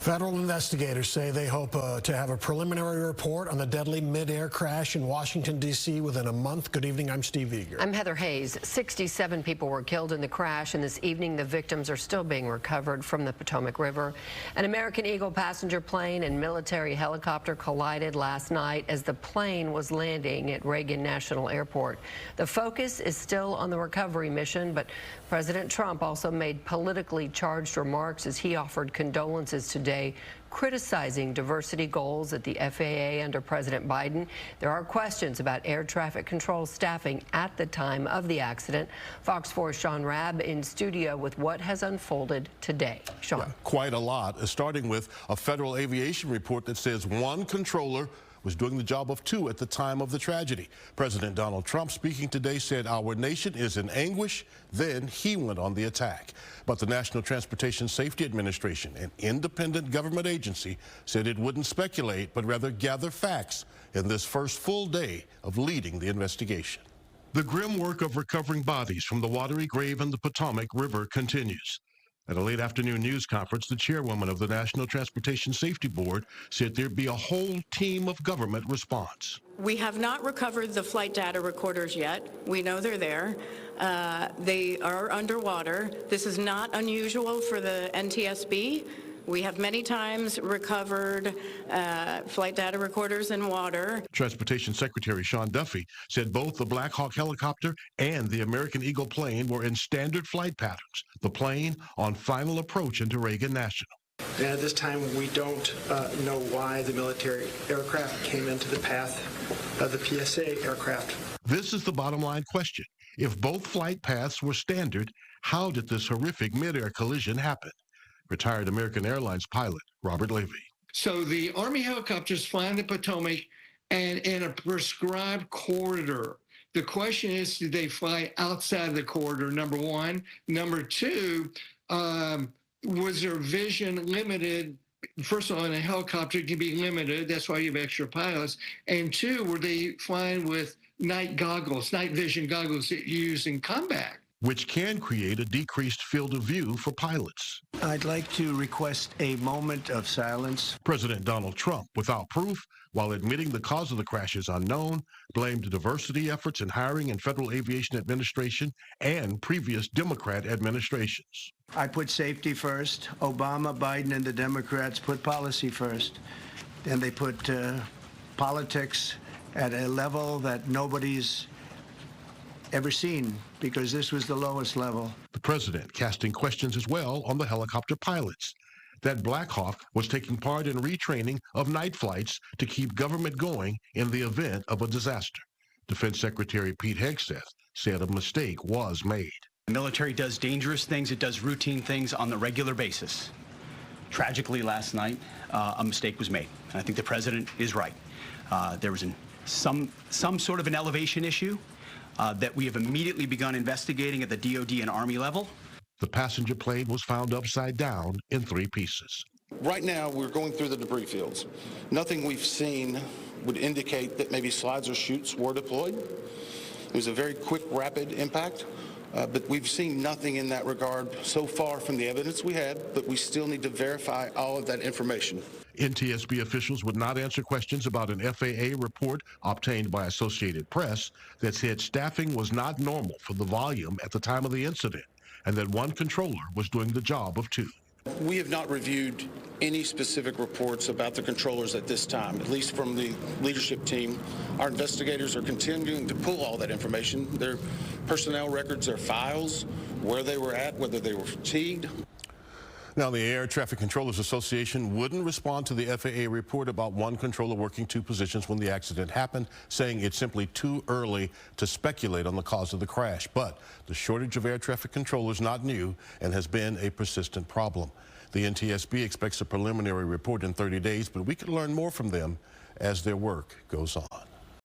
Federal investigators say they hope to have a preliminary report on the deadly mid-air crash in Washington, D.C. within a month. Good evening, I'm Steve Eager. I'm Heather Hayes. 67 people were killed in the crash, and this evening the victims are still being recovered from the Potomac River. An American Eagle passenger plane and military helicopter collided last night as the plane was landing at Reagan National Airport. The focus is still on the recovery mission, but President Trump also made politically charged remarks as he offered condolences today, criticizing diversity goals at the FAA under President Biden. There are questions about air traffic control staffing at the time of the accident. Fox 4's Sean Rabb in studio with what has unfolded today. Sean. Yeah, quite a lot, starting with a federal aviation report that says one controller was doing the job of two at the time of the tragedy. President Donald Trump, speaking today, said our nation is in anguish. Then he went on the attack. But the National Transportation Safety Administration, an independent government agency, said it wouldn't speculate, but rather gather facts in this first full day of leading the investigation. The grim work of recovering bodies from the watery grave in the Potomac River continues. At a late afternoon news conference, the chairwoman of the National Transportation Safety Board said there'd be a whole team of government response. We have not recovered the flight data recorders yet. We know they're there. They are underwater. This is not unusual for the NTSB. We have many times recovered flight data recorders in water. Transportation Secretary Sean Duffy said both the Black Hawk helicopter and the American Eagle plane were in standard flight patterns, the plane on final approach into Reagan National. And at this time, we don't know why the military aircraft came into the path of the PSA aircraft. This is the bottom line question. If both flight paths were standard, how did this horrific mid-air collision happen? Retired American Airlines pilot Robert Levy. So the Army helicopters flying the Potomac and in a prescribed corridor. The question is, did they fly outside the corridor, number one? Number two, was their vision limited? First of all, in a helicopter, it can be limited. That's why you have extra pilots. And two, were they flying with night vision goggles that you use in combat? Which can create a decreased field of view for pilots. I'd like to request a moment of silence. President Donald Trump, without proof, while admitting the cause of the crash is unknown, blamed diversity efforts in hiring in Federal Aviation Administration and previous Democrat administrations. I put safety first. Obama, Biden, and the Democrats put policy first. And they put politics at a level that nobody's ever seen, because this was the lowest level. The president casting questions as well on the helicopter pilots. That Black Hawk was taking part in retraining of night flights to keep government going in the event of a disaster. Defense Secretary Pete Hegseth said a mistake was made. The military does dangerous things. It does routine things on the regular basis. Tragically, last night, a mistake was made. And I think the president is right. There was some sort of an elevation issue that we have immediately begun investigating at the DoD and Army level. The passenger plane was found upside down in 3 pieces. Right now, we're going through the debris fields. Nothing we've seen would indicate that maybe slides or chutes were deployed. It was a very quick, rapid impact, but we've seen nothing in that regard so far from the evidence we had, but we still need to verify all of that information. NTSB officials would not answer questions about an FAA report obtained by Associated Press that said staffing was not normal for the volume at the time of the incident, and that one controller was doing the job of two. We have not reviewed any specific reports about the controllers at this time, at least from the leadership team. Our investigators are continuing to pull all that information, their personnel records, their files, where they were at, whether they were fatigued. Now, the Air Traffic Controllers Association wouldn't respond to the FAA report about one controller working 2 positions when the accident happened, saying it's simply too early to speculate on the cause of the crash. But the shortage of air traffic controllers not new and has been a persistent problem. The NTSB expects a preliminary report in 30 days, but we could learn more from them as their work goes on.